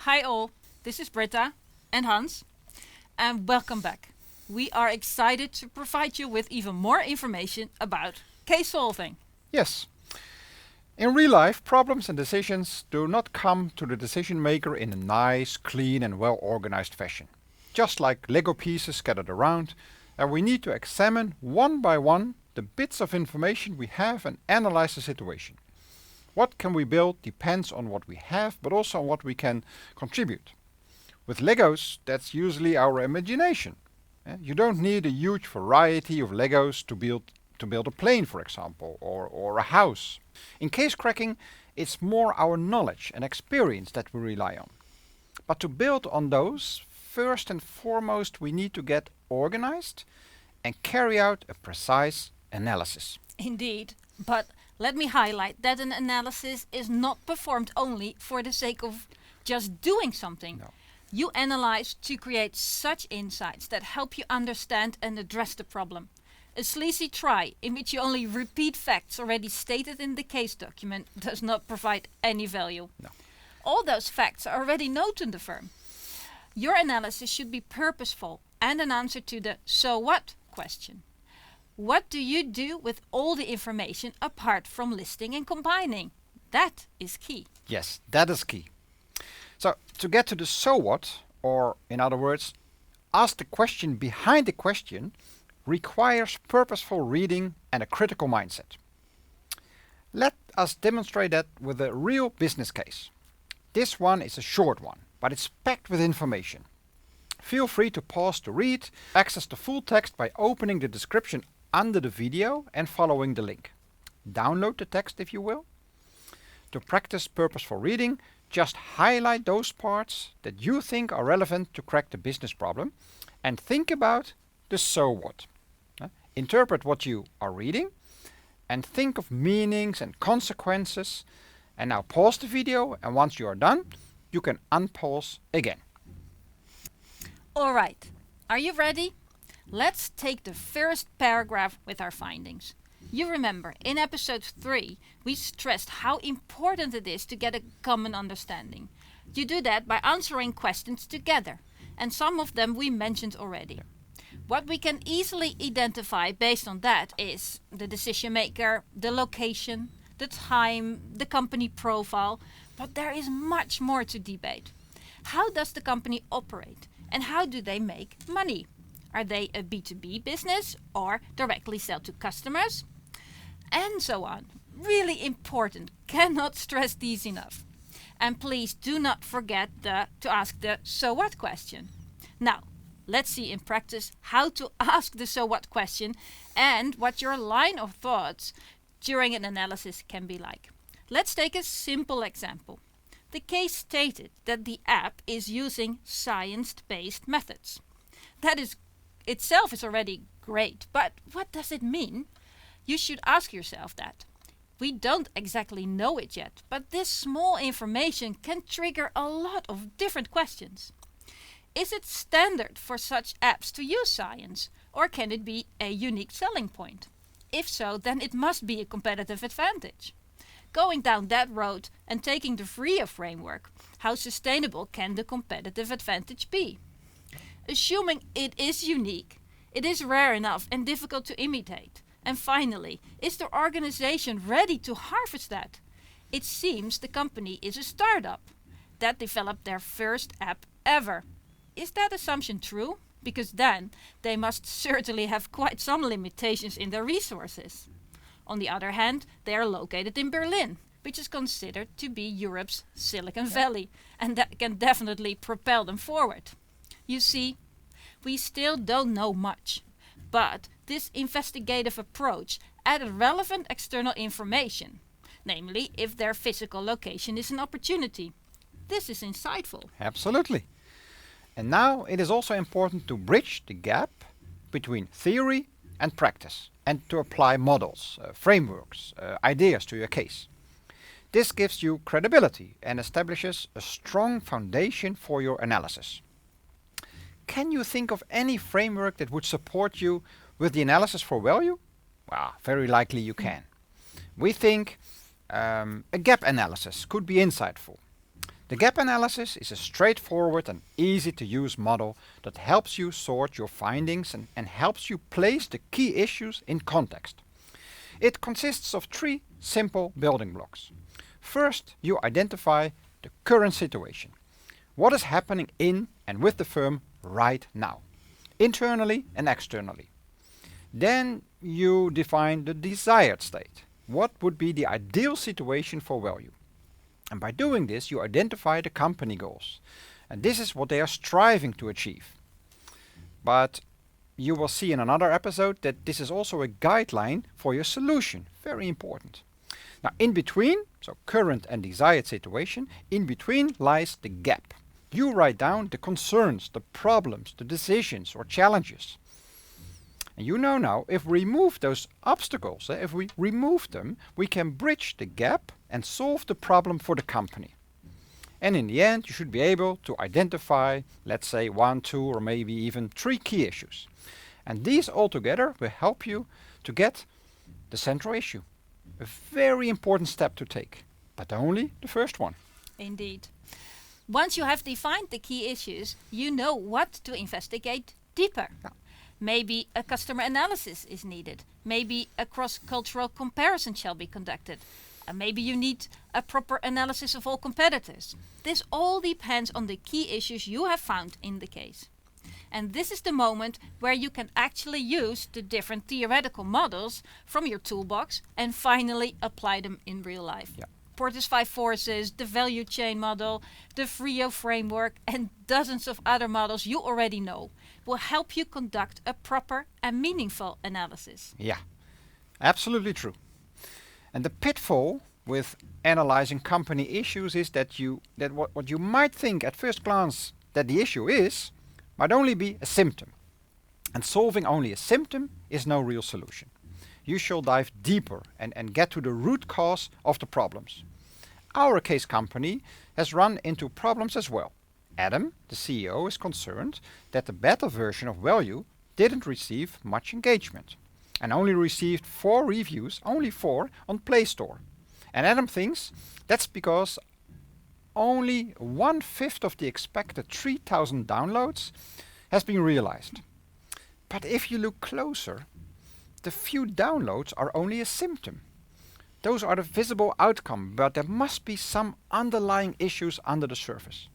Hi all, this is Britta and Hans, and welcome back. We are excited to provide you with even more information about case solving. Yes. In real life, problems and decisions do not come to the decision maker in a nice, clean and well organized fashion. Just like Lego pieces scattered around, and we need to examine one by one the bits of information we have and analyze the situation. What can we build depends on what we have, but also on what we can contribute. With Legos, that's usually our imagination. You don't need a huge variety of Legos to build a plane, for example, or a house. In case cracking, it's more our knowledge and experience that we rely on. But to build on those, first and foremost we need to get organized and carry out a precise analysis. Indeed, but let me highlight that an analysis is not performed only for the sake of just doing something. No. You analyze to create such insights that help you understand and address the problem. A sleazy try in which you only repeat facts already stated in the case document does not provide any value. No. All those facts are already known to the firm. Your analysis should be purposeful and an answer to the so what question. What do you do with all the information apart from listing and combining? That is key. Yes, that is key. So, to get to the so what, or in other words, ask the question behind the question, requires purposeful reading and a critical mindset. Let us demonstrate that with a real business case. This one is a short one, but it's packed with information. Feel free to pause to read, access the full text by opening the description under the video and following the link. Download the text if you will. To practice purposeful reading, just highlight those parts that you think are relevant to crack the business problem and think about the so what. Interpret what you are reading and think of meanings and consequences. And now pause the video, and once you are done, you can unpause again. Alright, are you ready? Let's take the first paragraph with our findings. You remember, in episode 3, we stressed how important it is to get a common understanding. You do that by answering questions together, and some of them we mentioned already. What we can easily identify based on that is the decision maker, the location, the time, the company profile, but there is much more to debate. How does the company operate, and how do they make money? Are they a B2B business or directly sell to customers? And so on. Really important. Cannot stress these enough. And please do not forget to ask the so what question. Now, let's see in practice how to ask the so what question and what your line of thoughts during an analysis can be like. Let's take a simple example. The case stated that the app is using science-based methods. That is itself is already great, but what does it mean? You should ask yourself that. We don't exactly know it yet, but this small information can trigger a lot of different questions. Is it standard for such apps to use science, or can it be a unique selling point? If so, then it must be a competitive advantage. Going down that road and taking the FRIA framework, how sustainable can the competitive advantage be? Assuming it is unique, it is rare enough and difficult to imitate. And finally, is the organization ready to harvest that? It seems the company is a startup that developed their first app ever. Is that assumption true? Because then they must certainly have quite some limitations in their resources. On the other hand, they are located in Berlin, which is considered to be Europe's Silicon Valley, and that can definitely propel them forward. You see, we still don't know much, but this investigative approach added relevant external information, namely if their physical location is an opportunity. This is insightful. Absolutely. And now it is also important to bridge the gap between theory and practice and to apply models, frameworks, ideas to your case. This gives you credibility and establishes a strong foundation for your analysis. Can you think of any framework that would support you with the analysis for WellYou? Well, very likely you can. We think a gap analysis could be insightful. The gap analysis is a straightforward and easy to use model that helps you sort your findings and helps you place the key issues in context. It consists of three simple building blocks. First, you identify the current situation. What is happening in and with the firm right now, internally and externally. Then you define the desired state. What would be the ideal situation for WellYou? And by doing this, you identify the company goals. And this is what they are striving to achieve. But you will see in another episode that this is also a guideline for your solution. Very important. Now, in between, so current and desired situation, in between lies the gap. You write down the concerns, the problems, the decisions or challenges. And you know now, if we remove those obstacles, if we remove them, we can bridge the gap and solve the problem for the company. And in the end, you should be able to identify, let's say, 1, 2, or maybe even 3 key issues. And these all together will help you to get the central issue. A very important step to take, but only the first one. Indeed. Once you have defined the key issues, you know what to investigate deeper. Yeah. Maybe a customer analysis is needed. Maybe a cross-cultural comparison shall be conducted. Maybe you need a proper analysis of all competitors. This all depends on the key issues you have found in the case. And this is the moment where you can actually use the different theoretical models from your toolbox and finally apply them in real life. Yeah. Porter's 5 forces, the value chain model, the Frio framework, and dozens of other models you already know will help you conduct a proper and meaningful analysis. Yeah, absolutely true. And the pitfall with analyzing company issues is that what you might think at first glance that the issue is might only be a symptom. And solving only a symptom is no real solution. You shall dive deeper and get to the root cause of the problems. Our case company has run into problems as well. Adam, the CEO, is concerned that the beta version of WellYou didn't receive much engagement and only received 4 reviews, only 4, on Play Store. And Adam thinks that's because only 1/5 of the expected 3,000 downloads has been realized. But if you look closer, the few downloads are only a symptom. Those are the visible outcome, but there must be some underlying issues under the surface.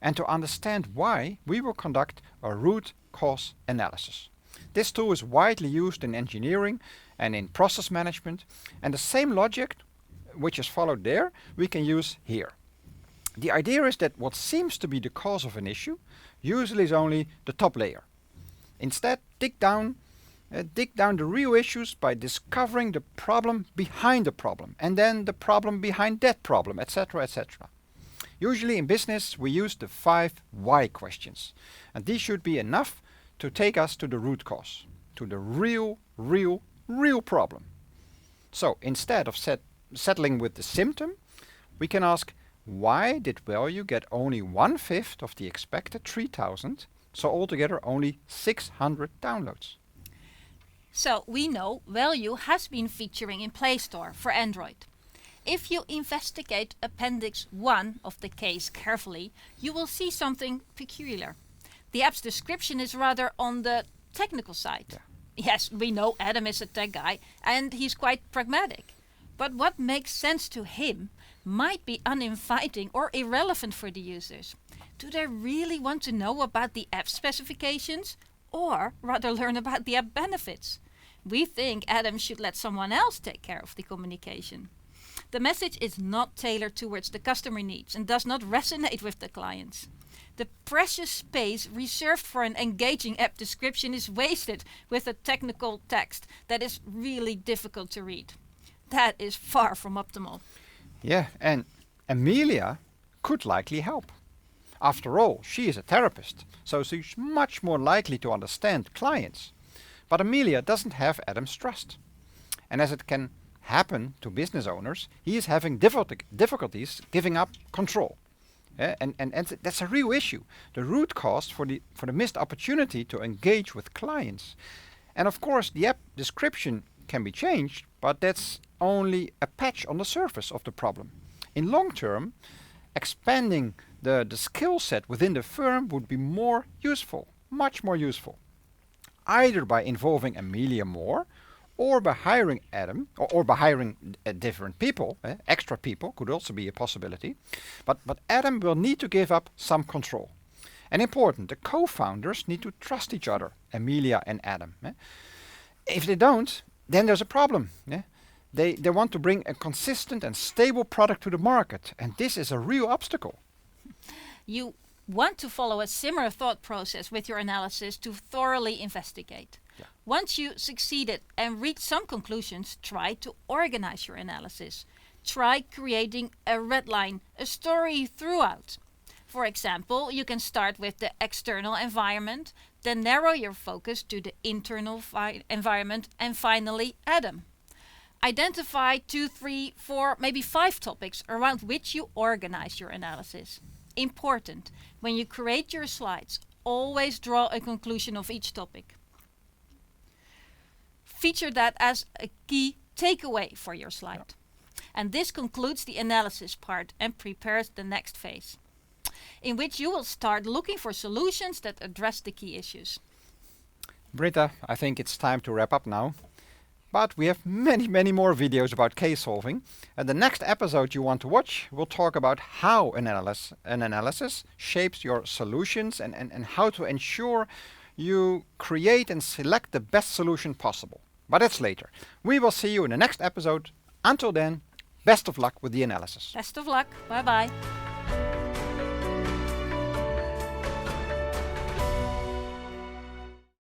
And to understand why, we will conduct a root cause analysis. This tool is widely used in engineering and in process management, and the same logic which is followed there, we can use here. The idea is that what seems to be the cause of an issue usually is only the top layer. Instead, dig down the real issues by discovering the problem behind the problem, and then the problem behind that problem, etc., etc. Usually in business we use the 5 why questions, and these should be enough to take us to the root cause, to the real problem. So instead of settling with the symptom, we can ask, why did WellYou get only 1/5 of the expected 3,000, so altogether only 600 downloads? So we know WellYou has been featuring in Play Store for Android. If you investigate Appendix 1 of the case carefully, you will see something peculiar. The app's description is rather on the technical side. Yeah. Yes, we know Adam is a tech guy and he's quite pragmatic. But what makes sense to him might be uninviting or irrelevant for the users. Do they really want to know about the app specifications or rather learn about the app benefits? We think Adam should let someone else take care of the communication. The message is not tailored towards the customer needs and does not resonate with the clients. The precious space reserved for an engaging app description is wasted with a technical text that is really difficult to read. That is far from optimal. Yeah, and Amelia could likely help. After all, she is a therapist, so she's much more likely to understand clients. But Amelia doesn't have Adam's trust. And as it can happen to business owners, he is having difficulties giving up control. And that's a real issue. The root cause for the missed opportunity to engage with clients. And of course, the app description can be changed, but that's only a patch on the surface of the problem. In long term, expanding the skill set within the firm would be more useful, much more useful. Either by involving Amelia more, or by hiring Adam, or by hiring different people, extra people could also be a possibility. But Adam will need to give up some control. And important, the co-founders need to trust each other, Amelia and Adam. If they don't, then there's a problem. They want to bring a consistent and stable product to the market, and this is a real obstacle. You want to follow a similar thought process with your analysis to thoroughly investigate. Yeah. Once you succeeded and reached some conclusions, try to organize your analysis. Try creating a red line, a story throughout. For example, you can start with the external environment, then narrow your focus to the internal environment, and finally Adam. Identify 2, 3, 4, maybe 5 topics around which you organize your analysis. Important, when you create your slides, always draw a conclusion of each topic. Feature that as a key takeaway for your slide. And this concludes the analysis part and prepares the next phase, in which you will start looking for solutions that address the key issues. Britta, I think it's time to wrap up now. But we have many more videos about case solving. And the next episode you want to watch will talk about how an analysis shapes your solutions and how to ensure you create and select the best solution possible. But that's later. We will see you in the next episode. Until then, best of luck with the analysis. Best of luck. Bye bye.